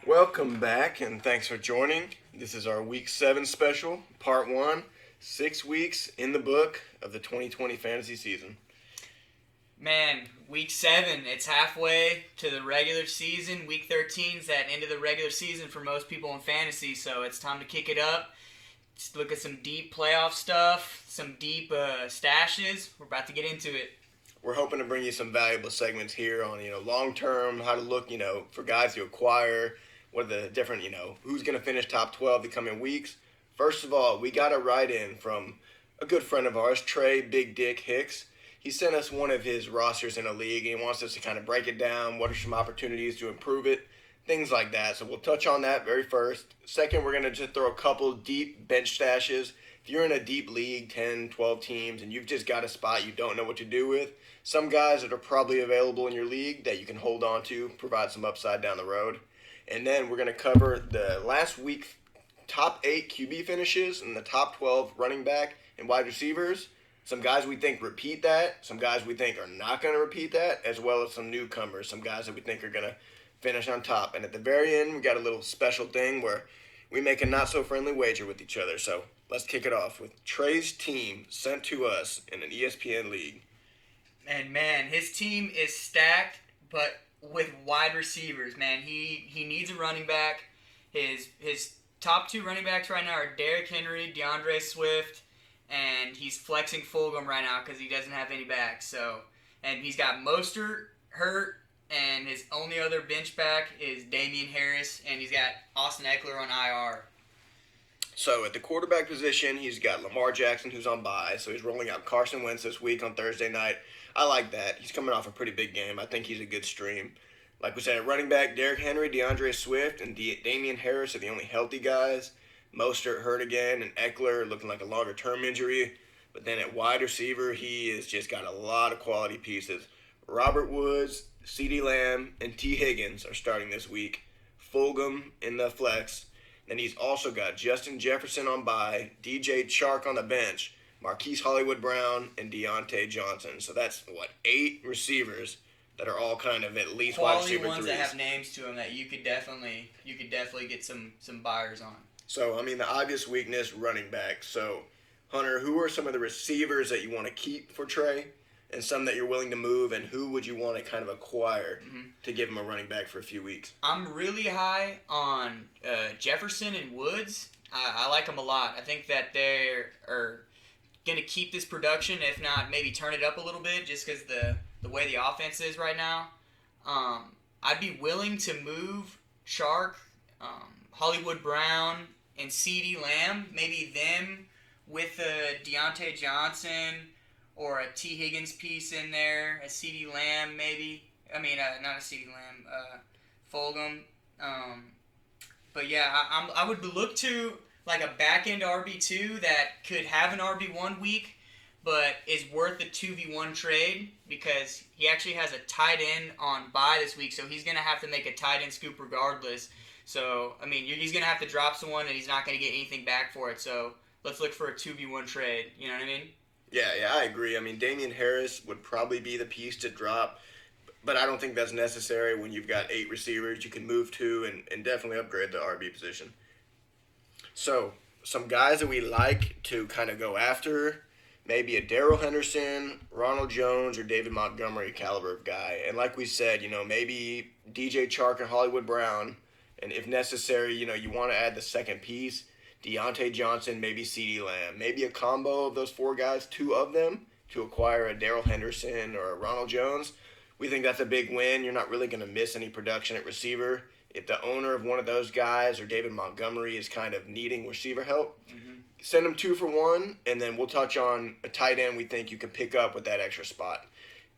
Welcome back and thanks for joining. This is our Week 7 special, Part 1, 6 weeks in the book of the 2020 fantasy season. Man, week 7, it's halfway to the regular season. Week 13 is that end of the regular season for most people in fantasy, so it's time to kick it up. Just look at some deep playoff stuff, some deep stashes. We're about to get into it. We're hoping to bring you some valuable segments here on, long term, how to look, for guys to acquire, what are the different, who's going to finish top 12 the coming weeks. First of all, we got a write-in from a good friend of ours, Trey Big Dick Hicks. He sent us one of his rosters in a league, and he wants us to kind of break it down. What are some opportunities to improve it? Things like that. So we'll touch on that very first. Second, we're going to just throw a couple deep bench stashes. If you're in a deep league, 10, 12 teams, and you've just got a spot you don't know what to do with, some guys that are probably available in your league that you can hold on to, provide some upside down the road. And then we're going to cover the last week top 8 QB finishes and the top 12 running back and wide receivers. Some guys we think repeat that, some guys we think are not going to repeat that, as well as some newcomers, some guys that we think are going to finish on top. And at the very end, we got a little special thing where we make a not-so-friendly wager with each other. So let's kick it off with Trey's team sent to us in an ESPN league. And man, his team is stacked, but with wide receivers, man. He needs a running back. His top 2 running backs right now are Derrick Henry, DeAndre Swift, and he's flexing Fulgham right now because he doesn't have any backs. So, and he's got Mostert hurt, and his only other bench back is Damian Harris, and he's got Austin Eckler on IR. So at the quarterback position, he's got Lamar Jackson, who's on bye, so he's rolling out Carson Wentz this week on Thursday night. I like that. He's coming off a pretty big game. I think he's a good stream. Like we said, at running back, Derrick Henry, DeAndre Swift, and Damian Harris are the only healthy guys. Mostert hurt again, and Eckler looking like a longer-term injury. But then at wide receiver, he has just got a lot of quality pieces. Robert Woods, CeeDee Lamb, and T. Higgins are starting this week. Fulgham in the flex. Then he's also got Justin Jefferson on bye, DJ Chark on the bench, Marquise Hollywood-Brown, and Deontay Johnson. So that's, 8 receivers that are all kind of at least wide Quality receiver ones threes. that have names to them that you could definitely get some buyers on. So, the obvious weakness, running back. So, Hunter, who are some of the receivers that you want to keep for Trey and some that you're willing to move, and who would you want to kind of acquire to give him a running back for a few weeks? I'm really high on Jefferson and Woods. I like them a lot. I think that they are going to keep this production, if not maybe turn it up a little bit, just because the way the offense is right now. I'd be willing to move Chark, Hollywood Brown, and CeeDee Lamb. Maybe them with a Deontay Johnson or a T. Higgins piece in there, a CeeDee Lamb maybe. Not a CeeDee Lamb, Fulgham. But yeah, I would look to like a back-end RB2 that could have an RB1 week, but is worth a 2v1 trade because he actually has a tight end on bye this week, so he's going to have to make a tight end scoop regardless. So, he's going to have to drop someone, and he's not going to get anything back for it. So, let's look for a 2v1 trade. You know what I mean? Yeah, I agree. Damian Harris would probably be the piece to drop, but I don't think that's necessary when you've got 8 receivers you can move to and definitely upgrade the RB position. So, some guys that we like to kind of go after, maybe a Darrell Henderson, Ronald Jones, or David Montgomery caliber of guy. And like we said, maybe DJ Chark and Hollywood Brown, and if necessary, you want to add the second piece, Deontay Johnson, maybe CeeDee Lamb. Maybe a combo of those 4 guys, 2 of them, to acquire a Darrell Henderson or a Ronald Jones. We think that's a big win. You're not really going to miss any production at receiver. If the owner of one of those guys or David Montgomery is kind of needing receiver help, send them 2 for 1, and then we'll touch on a tight end we think you can pick up with that extra spot.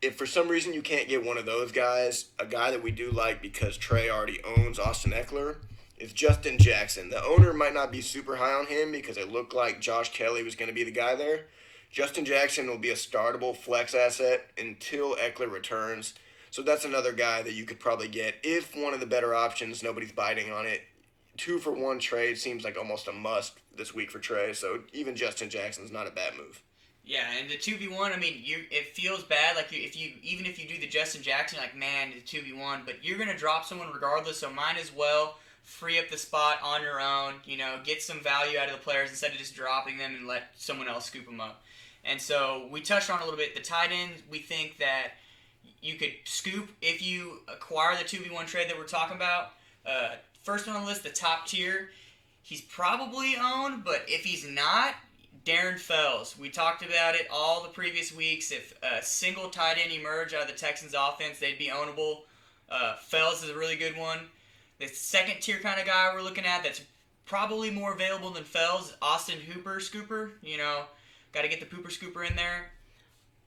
If for some reason you can't get one of those guys, a guy that we do like because Trey already owns Austin Eckler is Justin Jackson. The owner might not be super high on him because it looked like Josh Kelly was going to be the guy there. Justin Jackson will be a startable flex asset until Eckler returns. So that's another guy that you could probably get if one of the better options, nobody's biting on it. 2 for 1 trade seems like almost a must this week for Trey. So even Justin Jackson's not a bad move. Yeah, and the 2v1, it feels bad. Like if you do the Justin Jackson, like man, the 2v1, but you're gonna drop someone regardless. So might as well free up the spot on your own, get some value out of the players instead of just dropping them and let someone else scoop them up. And so we touched on a little bit the tight ends. We think that you could scoop if you acquire the 2v1 trade that we're talking about. First on the list, the top tier. He's probably owned, but if he's not, Darren Fells. We talked about it all the previous weeks. If a single tight end emerged out of the Texans offense, they'd be ownable. Fells is a really good one. The second tier kind of guy we're looking at that's probably more available than Fells, Austin Hooper Scooper. Got to get the Pooper Scooper in there.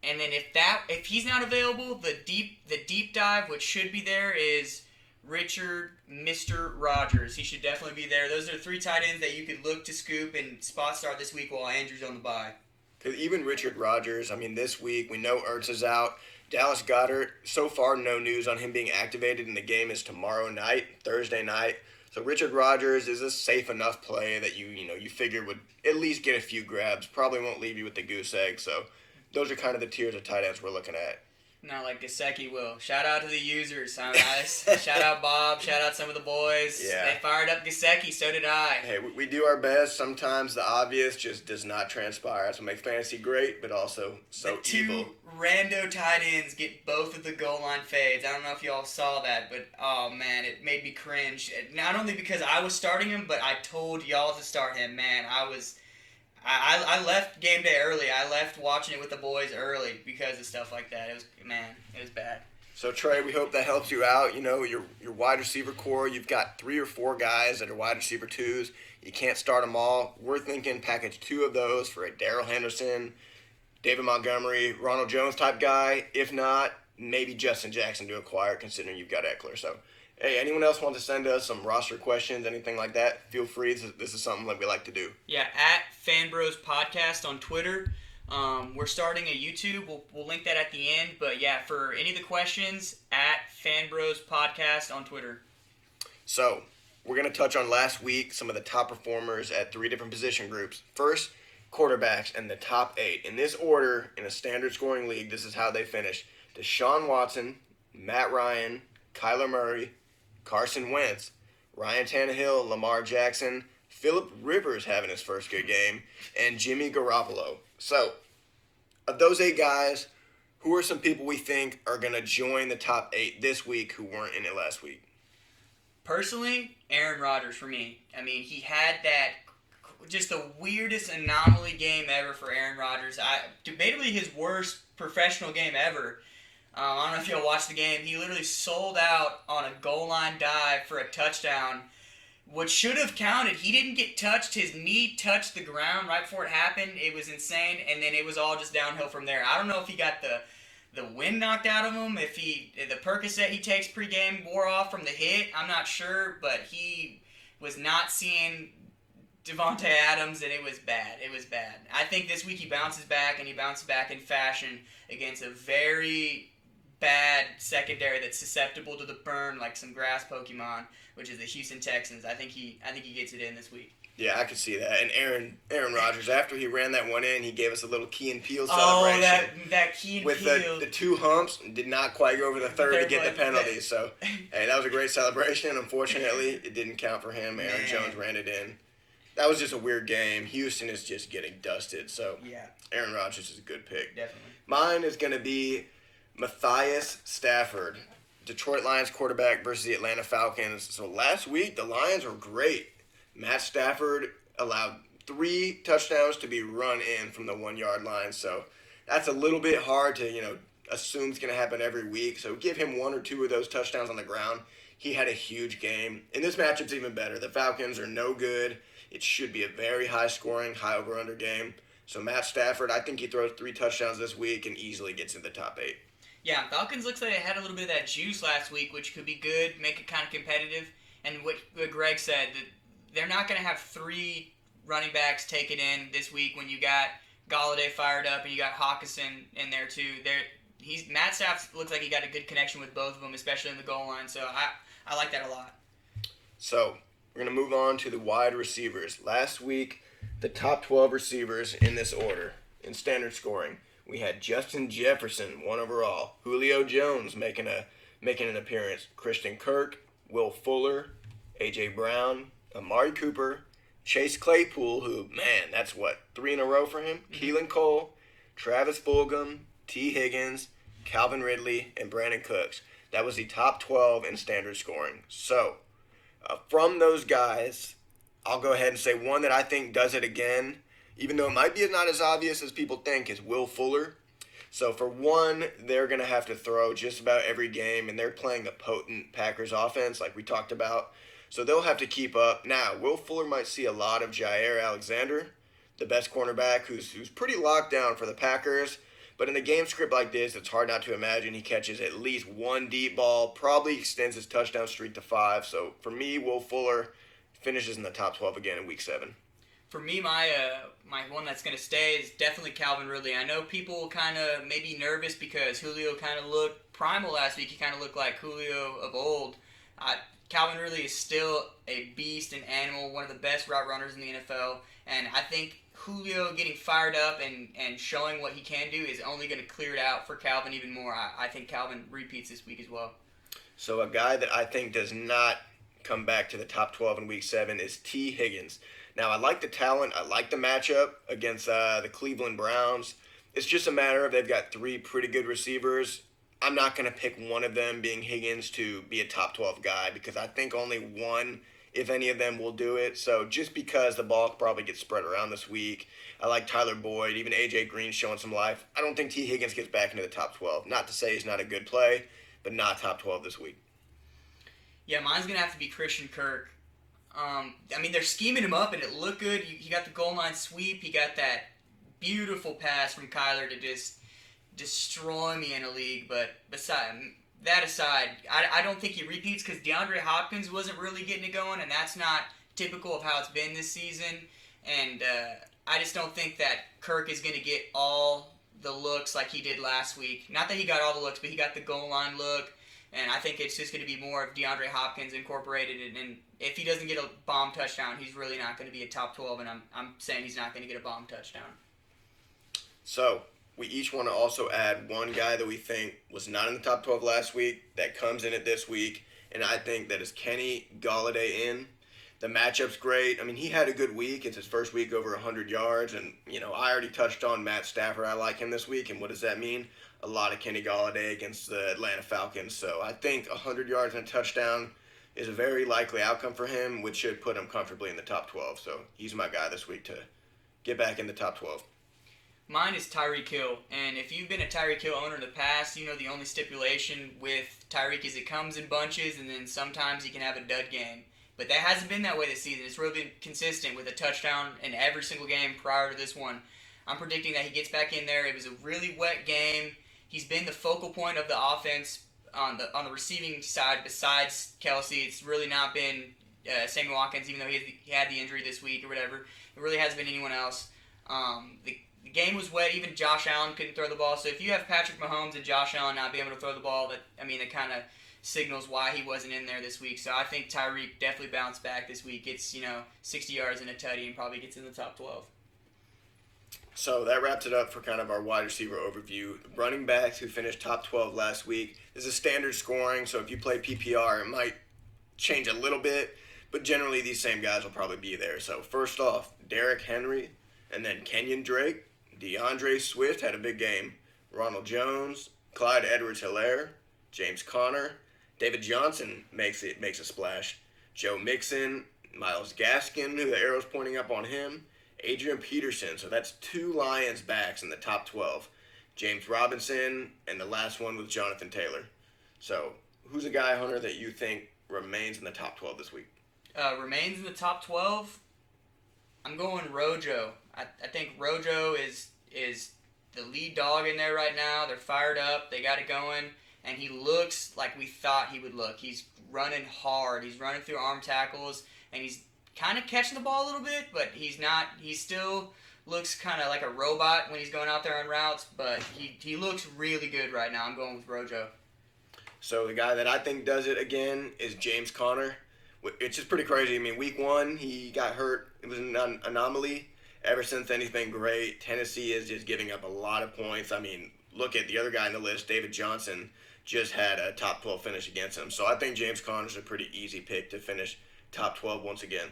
And then if he's not available, the deep dive, which should be there, is Richard Mr. Rogers. He should definitely be there. Those are 3 tight ends that you could look to scoop and spot start this week while Andrew's on the bye. Because even Richard Rogers, this week we know Ertz is out. Dallas Goedert, so far no news on him being activated, and the game is tomorrow night, Thursday night. So Richard Rogers is a safe enough play that you figure would at least get a few grabs. Probably won't leave you with the goose egg. So those are kind of the tiers of tight ends we're looking at. Not like Gesicki will. Shout out to the users. Shout out Bob. Shout out some of the boys. Yeah. They fired up Gesicki. So did I. Hey, we do our best. Sometimes the obvious just does not transpire. That's what makes fantasy great, but also so the evil. 2 rando tight ends get both of the goal line fades. I don't know if y'all saw that, but oh man, it made me cringe. Not only because I was starting him, but I told y'all to start him. Man, I left game day early. I left watching it with the boys early because of stuff like that. It was bad. So Trey, we hope that helps you out. Your wide receiver core, you've got 3 or 4 guys that are wide receiver 2s. You can't start them all. We're thinking package 2 of those for a Darrell Henderson, David Montgomery, Ronald Jones type guy. If not, maybe Justin Jackson to acquire, considering you've got Eckler. So, hey, anyone else want to send us some roster questions, anything like that, feel free. This is something that we like to do. Yeah, at Fanbros Podcast on Twitter. We're starting a YouTube. We'll link that at the end. But yeah, for any of the questions, at Fanbros Podcast on Twitter. So, we're going to touch on last week some of the top performers at 3 different position groups. First, quarterbacks and the top 8. In this order, in a standard scoring league, this is how they finished. Deshaun Watson, Matt Ryan, Kyler Murray, Carson Wentz, Ryan Tannehill, Lamar Jackson, Phillip Rivers having his first good game, and Jimmy Garoppolo. So, of those 8 guys, who are some people we think are going to join the top 8 this week who weren't in it last week? Personally, Aaron Rodgers for me. He had that just the weirdest anomaly game ever for Aaron Rodgers. Debatably his worst professional game ever. I don't know if y'all watched the game. He literally sold out on a goal line dive for a touchdown, which should have counted. He didn't get touched. His knee touched the ground right before it happened. It was insane, and then it was all just downhill from there. I don't know if he got the wind knocked out of him, if the Percocet he takes pregame wore off from the hit. I'm not sure, but he was not seeing Devontae Adams, and it was bad. It was bad. I think this week he bounces back, and he bounces back in fashion against a very bad secondary that's susceptible to the burn like some grass Pokemon, which is the Houston Texans. I think he gets it in this week. Yeah, I could see that. And Aaron Rodgers, after he ran that one in, he gave us a little Key and Peele celebration. Oh, that Key and Peele. With the 2 humps, did not quite go over the third to get the penalty. So, hey, that was a great celebration. Unfortunately, it didn't count for him. Aaron Jones ran it in. That was just a weird game. Houston is just getting dusted. So, yeah, Aaron Rodgers is a good pick. Definitely. Mine is going to be Matthias Stafford, Detroit Lions quarterback versus the Atlanta Falcons. So last week, the Lions were great. Matt Stafford allowed 3 touchdowns to be run in from the 1-yard line. So that's a little bit hard to, assume it's going to happen every week. So give him 1 or 2 of those touchdowns on the ground. He had a huge game. And this matchup's even better. The Falcons are no good. It should be a very high-scoring, high over-under game. So Matt Stafford, I think he throws 3 touchdowns this week and easily gets in the top 8. Yeah, Falcons looks like they had a little bit of that juice last week, which could be good, make it kind of competitive. And what Greg said, that they're not going to have 3 running backs take it in this week when you got Galladay fired up and you got Hawkinson in there too. Matt Stafford looks like he got a good connection with both of them, especially in the goal line. So I like that a lot. So we're going to move on to the wide receivers. Last week, the top 12 receivers in this order in standard scoring. We had Justin Jefferson, 1 overall. Julio Jones making an appearance. Christian Kirk, Will Fuller, A.J. Brown, Amari Cooper, Chase Claypool, who, man, that's what, 3 in a row for him? Mm-hmm. Keelan Cole, Travis Fulgham, T. Higgins, Calvin Ridley, and Brandon Cooks. That was the top 12 in standard scoring. So, from those guys, I'll go ahead and say one that I think does it again, even though it might be not as obvious as people think, is Will Fuller. So for one, they're going to have to throw just about every game, and they're playing a potent Packers offense like we talked about. So they'll have to keep up. Now, Will Fuller might see a lot of Jair Alexander, the best cornerback, who's pretty locked down for the Packers. But in a game script like this, it's hard not to imagine he catches at least one deep ball, probably extends his touchdown streak to 5. So for me, Will Fuller finishes in the top 12 again in Week 7. For me, my one that's going to stay is definitely Calvin Ridley. I know people kind of may be nervous because Julio kind of looked primal last week. He kind of looked like Julio of old. Calvin Ridley is still a beast, an animal, one of the best route runners in the NFL. And I think Julio getting fired up and showing what he can do is only going to clear it out for Calvin even more. I think Calvin repeats this week as well. So a guy that I think does not come back to the top 12 in Week 7 is T. Higgins. Now, I like the talent. I like the matchup against the Cleveland Browns. It's just a matter of they've got 3 pretty good receivers. I'm not going to pick one of them, being Higgins, to be a top 12 guy because I think only one, if any of them, will do it. So just because the ball probably gets spread around this week, I like Tyler Boyd, even A.J. Green showing some life. I don't think T. Higgins gets back into the top 12. Not to say he's not a good play, but not top 12 this week. Yeah, mine's going to have to be Christian Kirk. They're scheming him up, and it looked good. He got the goal line sweep. He got that beautiful pass from Kyler to just destroy me in a league. But that aside, I don't think he repeats because DeAndre Hopkins wasn't really getting it going, and that's not typical of how it's been this season. And I just don't think that Kirk is going to get all the looks like he did last week. Not that he got all the looks, but he got the goal line look. And I think it's just going to be more of DeAndre Hopkins incorporated. And if he doesn't get a bomb touchdown, he's really not going to be a top 12. And I'm saying he's not going to get a bomb touchdown. So we each want to also add one guy that we think was not in the top 12 last week that comes in it this week. And I think that is Kenny Golladay in. The matchup's great. I mean, he had a good week. It's his first week over 100 yards. And, I already touched on Matt Stafford. I like him this week. And what does that mean? A lot of Kenny Golladay against the Atlanta Falcons. So I think 100 yards and a touchdown is a very likely outcome for him, which should put him comfortably in the top 12. So he's my guy this week to get back in the top 12. Mine is Tyreek Hill. And if you've been a Tyreek Hill owner in the past, you know the only stipulation with Tyreek is it comes in bunches, and then sometimes he can have a dud game. But that hasn't been that way this season. It's really been consistent with a touchdown in every single game prior to this one. I'm predicting that he gets back in there. It was a really wet game. He's been the focal point of the offense on the receiving side besides Kelsey. It's really not been Sammy Watkins, even though he had the injury this week or whatever. It really hasn't been anyone else. The game was wet. Even Josh Allen couldn't throw the ball. So if you have Patrick Mahomes and Josh Allen not being able to throw the ball, it kind of signals why he wasn't in there this week. So I think Tyreek definitely bounced back this week. It's 60 yards and a tutty and probably gets in the top 12. So that wraps it up for kind of our wide receiver overview. Running backs who finished top 12 last week. This is standard scoring, so if you play PPR, it might change a little bit, but generally these same guys will probably be there. So first off, Derrick Henry, and then Kenyon Drake. DeAndre Swift had a big game. Ronald Jones, Clyde Edwards-Helaire, James Conner, David Johnson makes a splash. Joe Mixon, Myles Gaskin, who the arrow's pointing up on him, Adrian Peterson, so that's 2 Lions backs in the top 12. James Robinson, and the last one was Jonathan Taylor. So who's a guy, Hunter, that you think remains in the top 12 this week? Remains in the top 12? I'm going Rojo. I think Rojo is the lead dog in there right now. They're fired up. They got it going. And he looks like we thought he would look. He's running hard. He's running through arm tackles, and he's kind of catching the ball a little bit, but he's not. He still looks kind of like a robot when he's going out there on routes, but he looks really good right now. I'm going with Rojo. So the guy that I think does it again is James Conner. It's just pretty crazy. I mean, week 1, he got hurt. It was an anomaly. Ever since then, he's been great. Tennessee is just giving up a lot of points. I mean, look at the other guy on the list, David Johnson, just had a top 12 finish against him. So I think James Conner's a pretty easy pick to finish top 12 once again.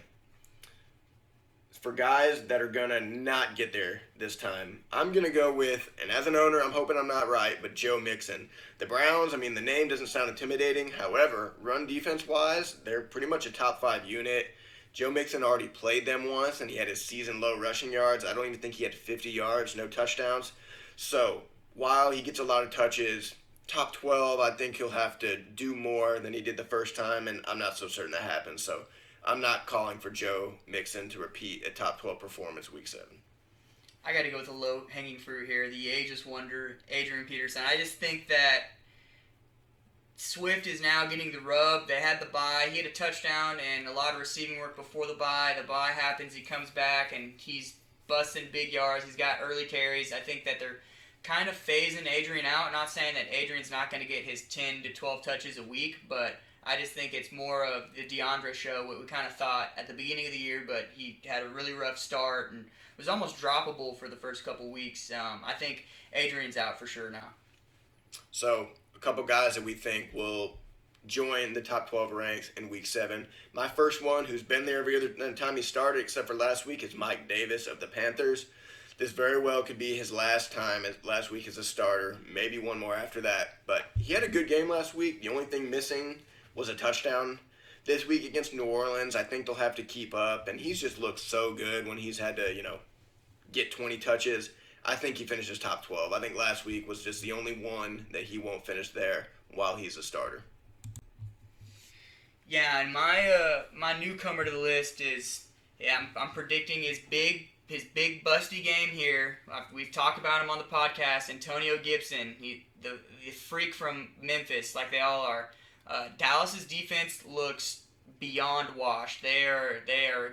For guys that are going to not get there this time, I'm going to go with, and as an owner, I'm hoping I'm not right, but Joe Mixon. The Browns, I mean, the name doesn't sound intimidating. However, run defense-wise, they're pretty much a top 5 unit. Joe Mixon already played them once, and he had his season-low rushing yards. I don't even think he had 50 yards, no touchdowns. So, while he gets a lot of touches, top 12, I think he'll have to do more than he did the first time, and I'm not so certain that happens. So, I'm not calling for Joe Mixon to repeat a top 12 performance week 7. I got to go with the low-hanging fruit here, the ageless wonder, Adrian Peterson. I just think that Swift is now getting the rub. They had the bye. He had a touchdown and a lot of receiving work before the bye. The bye happens. He comes back, and he's busting big yards. He's got early carries. I think that they're kind of phasing Adrian out. Not saying that Adrian's not going to get his 10 to 12 touches a week, but I just think it's more of the DeAndre show, what we kind of thought at the beginning of the year, but he had a really rough start and was almost droppable for the first couple weeks. I think Adrian's out for sure now. So, a couple guys that we think will join the top 12 ranks in week 7. My first one, who's been there every other time he started except for last week, is Mike Davis of the Panthers. This very well could be his last week as a starter, maybe one more after that. But he had a good game last week. The only thing missing was a touchdown. This week against New Orleans, I think they'll have to keep up, and he's just looked so good when he's had to, get 20 touches. I think he finishes top 12. I think last week was just the only one that he won't finish there while he's a starter. Yeah, and my newcomer to the list is, I'm predicting his big busty game here. We've talked about him on the podcast, Antonio Gibson, the freak from Memphis, like they all are. Dallas's defense looks beyond washed. They are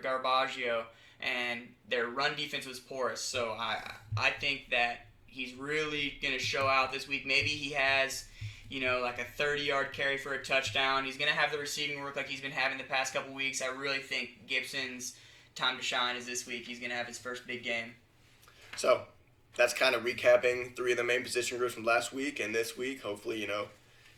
garbaggio, and their run defense was porous. So I think that he's really going to show out this week. Maybe he has, like a 30-yard carry for a touchdown. He's going to have the receiving work like he's been having the past couple weeks. I really think Gibson's time to shine is this week. He's going to have his first big game. So that's kind of recapping 3 of the main position groups from last week and this week. Hopefully,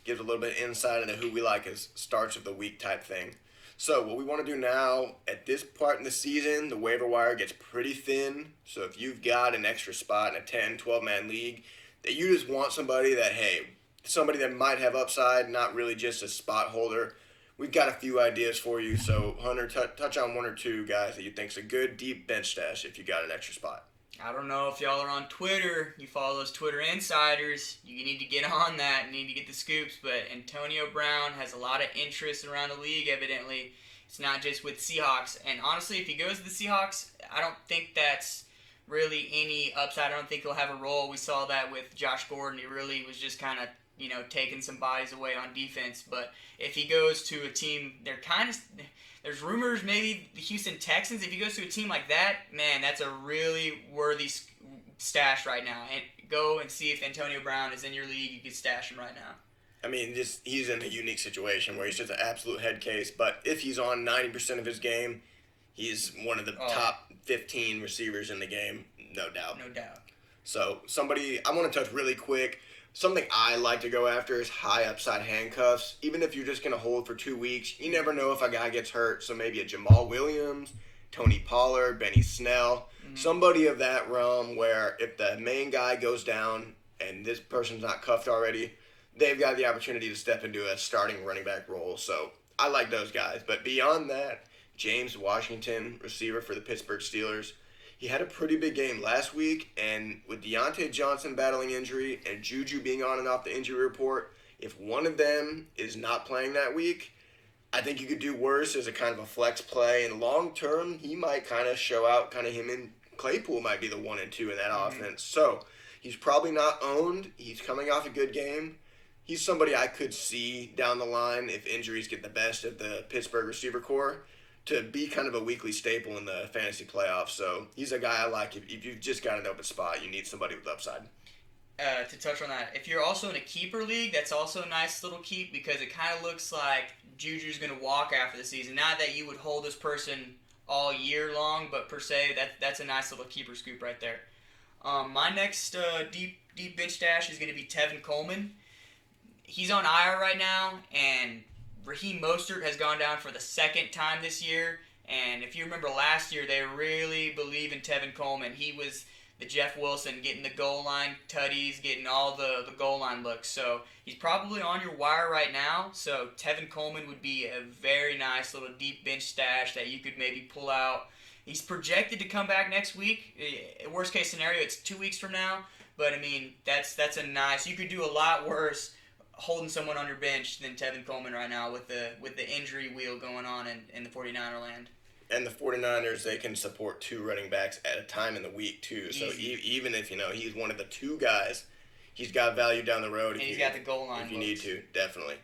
gives a little bit of insight into who we like as starts of the week type thing. So what we want to do now, at this part in the season, the waiver wire gets pretty thin. So if you've got an extra spot in a 10, 12-man league, that you just want somebody that might have upside, not really just a spot holder, we've got a few ideas for you. So Hunter, touch on 1 or 2 guys that you think's a good deep bench stash if you got an extra spot. I don't know if y'all are on Twitter. You follow those Twitter insiders. You need to get on that. You need to get the scoops. But Antonio Brown has a lot of interest around the league, evidently. It's not just with Seahawks. And honestly, if he goes to the Seahawks, I don't think that's really any upside. I don't think he'll have a role. We saw that with Josh Gordon. He really was just kind of, taking some bodies away on defense. But if he goes to a team, there's rumors maybe the Houston Texans. If he goes to a team like that, man, that's a really worthy stash right now. And go and see if Antonio Brown is in your league. You can stash him right now. I mean, he's in a unique situation where he's just an absolute head case. But if he's on 90% of his game, he's one of the top 15 receivers in the game, no doubt. No doubt. So somebody I want to touch really quick. Something I like to go after is high upside handcuffs. Even if you're just going to hold for 2 weeks, you never know if a guy gets hurt. So maybe a Jamal Williams, Tony Pollard, Benny Snell, somebody of that realm where if the main guy goes down and this person's not cuffed already, they've got the opportunity to step into a starting running back role. So I like those guys. But beyond that, James Washington, receiver for the Pittsburgh Steelers, he had a pretty big game last week, and with Deontay Johnson battling injury and Juju being on and off the injury report, if one of them is not playing that week, I think you could do worse as a kind of a flex play. And long term, he might kind of show out, him and Claypool might be the 1 and 2 in that offense. So he's probably not owned. He's coming off a good game. He's somebody I could see down the line if injuries get the best of the Pittsburgh receiver core to be kind of a weekly staple in the fantasy playoffs. So he's a guy I like. If you've just got an open spot, you need somebody with upside. To touch on that, if you're also in a keeper league, that's also a nice little keep because it kind of looks like Juju's going to walk after the season. Not that you would hold this person all year long, but per se, that's a nice little keeper scoop right there. My next deep bench stash is going to be Tevin Coleman. He's on IR right now, and Raheem Mostert has gone down for the second time this year. And if you remember last year, they really believe in Tevin Coleman. He was the Jeff Wilson, getting the goal line tutties, getting all the goal line looks. So he's probably on your wire right now. So Tevin Coleman would be a very nice little deep bench stash that you could maybe pull out. He's projected to come back next week. Worst case scenario, it's 2 weeks from now. But I mean, that's a nice. You could do a lot worse holding someone on your bench than Tevin Coleman right now with the injury wheel going on in the 49er land. And the 49ers, they can support 2 running backs at a time in the week, too. So even if, he's one of the 2 guys, he's got value down the road. And he's got the goal line if you need to. Definitely.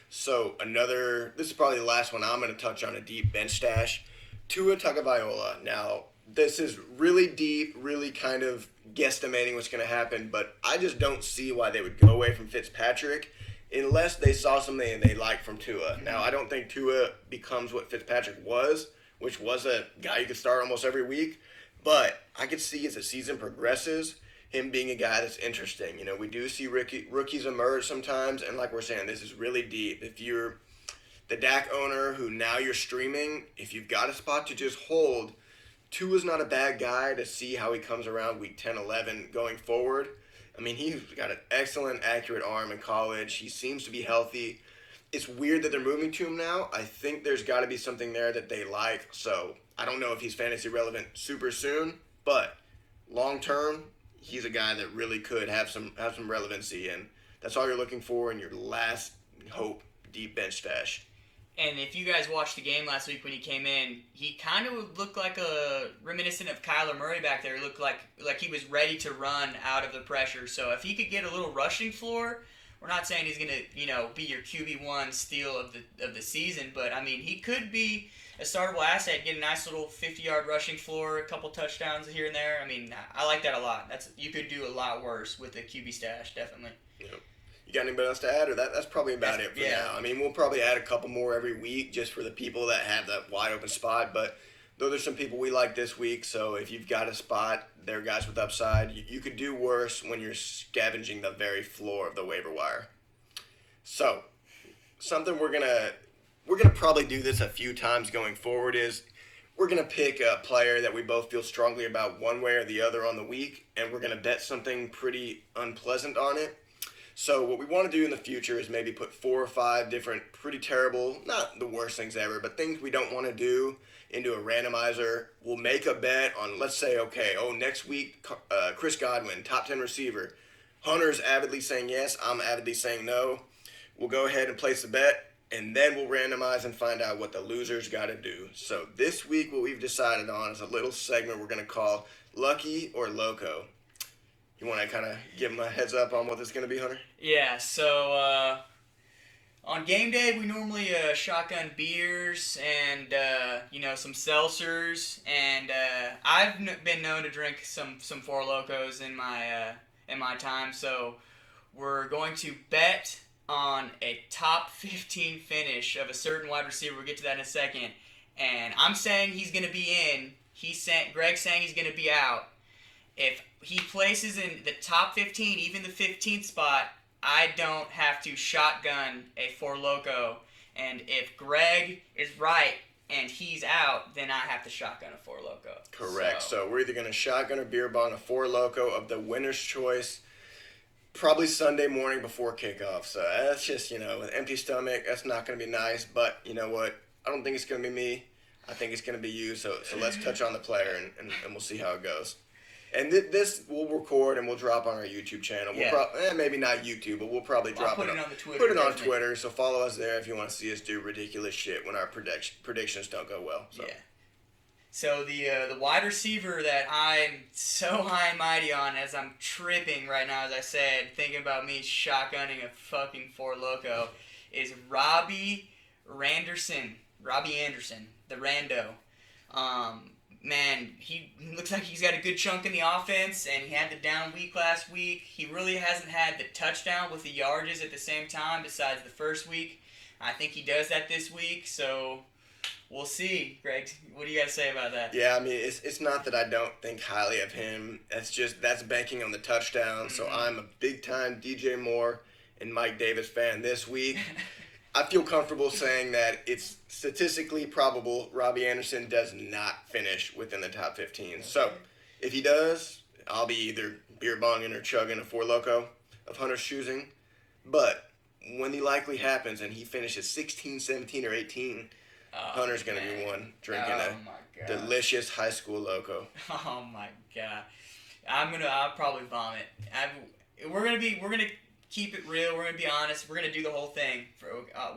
So this is probably the last one I'm going to touch on, a deep bench stash. Tua Tagovailoa. Now, this is really deep, really kind of guesstimating what's going to happen, but I just don't see why they would go away from Fitzpatrick unless they saw something they liked from Tua. Now, I don't think Tua becomes what Fitzpatrick was, which was a guy you could start almost every week. But I could see as the season progresses, him being a guy that's interesting. We do see rookies emerge sometimes, and like we're saying, this is really deep. If you're the Dak owner who now you're streaming, if you've got a spot to just hold, Tua's not a bad guy to see how he comes around week 10, 11 going forward. I mean, he's got an excellent, accurate arm in college. He seems to be healthy. It's weird that they're moving to him now. I think there's got to be something there that they like. So I don't know if he's fantasy relevant super soon, but long term, he's a guy that really could have some relevancy, and that's all you're looking for in your last hope deep bench stash. And if you guys watched the game last week when he came in, he kind of looked like a reminiscent of Kyler Murray back there. He looked like he was ready to run out of the pressure. So if he could get a little rushing floor, we're not saying he's going to, be your QB1 steal of the season, but I mean, he could be a startable asset, get a nice little 50-yard rushing floor, a couple touchdowns here and there. I mean, I like that a lot. You could do a lot worse with the QB stash, definitely. Yep. You got anybody else to add, or that's probably about it for now? I mean, we'll probably add a couple more every week just for the people that have that wide open spot, but there's some people we like this week, so if you've got a spot, they're guys with upside. You could do worse when you're scavenging the very floor of the waiver wire. So, something we're gonna probably do this a few times going forward is we're gonna pick a player that we both feel strongly about one way or the other on the week, and we're gonna bet something pretty unpleasant on it. So what we want to do in the future is maybe put 4 or 5 different pretty terrible, not the worst things ever, but things we don't want to do into a randomizer. We'll make a bet on, let's say, next week, Chris Godwin, top 10 receiver. Hunter's avidly saying yes, I'm avidly saying no. We'll go ahead and place the bet, and then we'll randomize and find out what the loser's got to do. So this week what we've decided on is a little segment we're going to call Lucky or Loco. You want to kind of give them a heads up on what this is going to be, Hunter? Yeah, so on game day, we normally shotgun beers and, some seltzers. And I've been known to drink some Four Locos in my time. So we're going to bet on a top 15 finish of a certain wide receiver. We'll get to that in a second. And I'm saying he's going to be in. Greg's saying he's going to be out. If he places in the top 15, even the 15th spot, I don't have to shotgun a Four Loko. And if Greg is right and he's out, then I have to shotgun a Four Loko. Correct. So we're either going to shotgun or beer bong a Four Loko of the winner's choice, probably Sunday morning before kickoff. So that's just, with an empty stomach, that's not going to be nice. But you know what? I don't think it's going to be me. I think it's going to be you. So let's touch on the player and we'll see how it goes. And this we'll record and we'll drop on our YouTube channel. We'll maybe not YouTube, but we'll probably drop it on the Twitter. Put it on Twitter, so follow us there if you want to see us do ridiculous shit when our predictions don't go well. So. Yeah. So the wide receiver that I'm so high and mighty on, as I'm tripping right now, as I said, thinking about me shotgunning a fucking Four Loko, is Robbie Anderson, the Rando. Man, he looks like he's got a good chunk in the offense, and he had the down week last week. He really hasn't had the touchdown with the yardages at the same time besides the first week. I think he does that this week, so we'll see. Greg, what do you got to say about that? Yeah, I mean, it's not that I don't think highly of him. That's banking on the touchdown. Mm-hmm. So I'm a big-time DJ Moore and Mike Davis fan this week. I feel comfortable saying that it's statistically probable Robbie Anderson does not finish within the top 15. So, if he does, I'll be either beer bonging or chugging a Four Loko of Hunter's choosing. But when the likely happens and he finishes 16, 17, or 18, Hunter's going to be one drinking a delicious high school loco. Oh my god. I'll probably vomit. We're gonna keep it real. We're gonna be honest. We're gonna do the whole thing.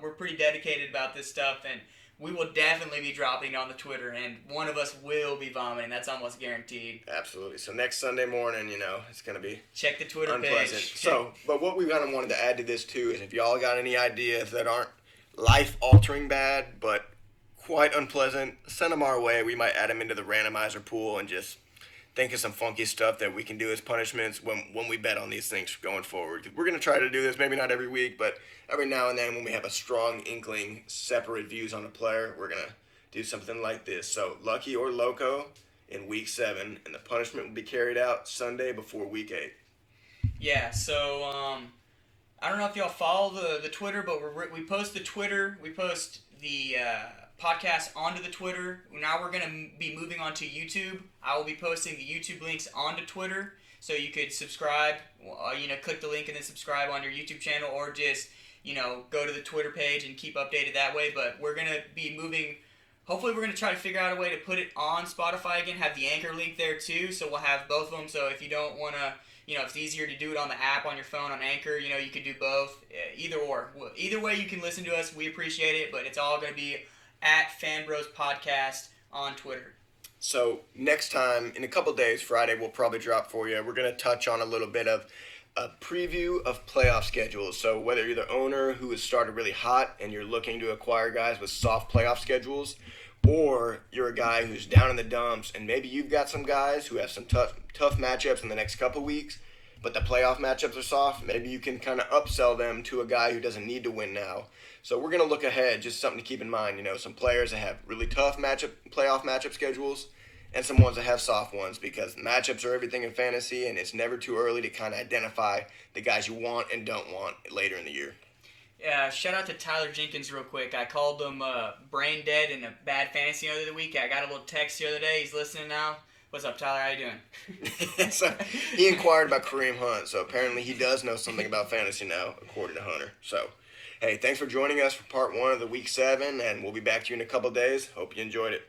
We're pretty dedicated about this stuff, and we will definitely be dropping on the Twitter, and one of us will be vomiting. That's almost guaranteed. Absolutely. So next Sunday morning, it's gonna be check the Twitter unpleasant. page. But what we kind of wanted to add to this too is if y'all got any ideas that aren't life-altering bad, but quite unpleasant, send them our way. We might add them into the randomizer pool and just think of some funky stuff that we can do as punishments when we bet on these things going forward. We're going to try to do this, maybe not every week, but every now and then when we have a strong inkling, separate views on a player, we're going to do something like this. So, Lucky or Loco in Week 7, and the punishment will be carried out Sunday before Week 8. Yeah, so I don't know if y'all follow the Twitter, but we post the Twitter, we post the podcast onto the Twitter. Now we're going to be moving on to YouTube. I will be posting the YouTube links onto Twitter, so you could subscribe, click the link and then subscribe on your YouTube channel, or just, go to the Twitter page and keep updated that way. But we're going to be moving, hopefully we're going to try to figure out a way to put it on Spotify again, have the Anchor link there too, so we'll have both of them. So if you don't want to, if it's easier to do it on the app, on your phone, on Anchor, you could do both. Either or. Either way you can listen to us. We appreciate it, but it's all going to be at Fanbros Podcast on Twitter. So next time, in a couple days, Friday, we'll probably drop for you. We're going to touch on a little bit of a preview of playoff schedules. So whether you're the owner who has started really hot and you're looking to acquire guys with soft playoff schedules, or you're a guy who's down in the dumps and maybe you've got some guys who have some tough matchups in the next couple weeks, but the playoff matchups are soft, maybe you can kind of upsell them to a guy who doesn't need to win now. So we're going to look ahead, just something to keep in mind. Some players that have really tough playoff matchup schedules and some ones that have soft ones, because matchups are everything in fantasy, and it's never too early to kind of identify the guys you want and don't want later in the year. Yeah, shout out to Tyler Jenkins real quick. I called him brain dead in a bad fantasy the other week. I got a little text the other day. He's listening now. What's up, Tyler? How you doing? So he inquired about Kareem Hunt, so apparently he does know something about fantasy now, according to Hunter. So, hey, thanks for joining us for part 1 of the Week 7, and we'll be back to you in a couple days. Hope you enjoyed it.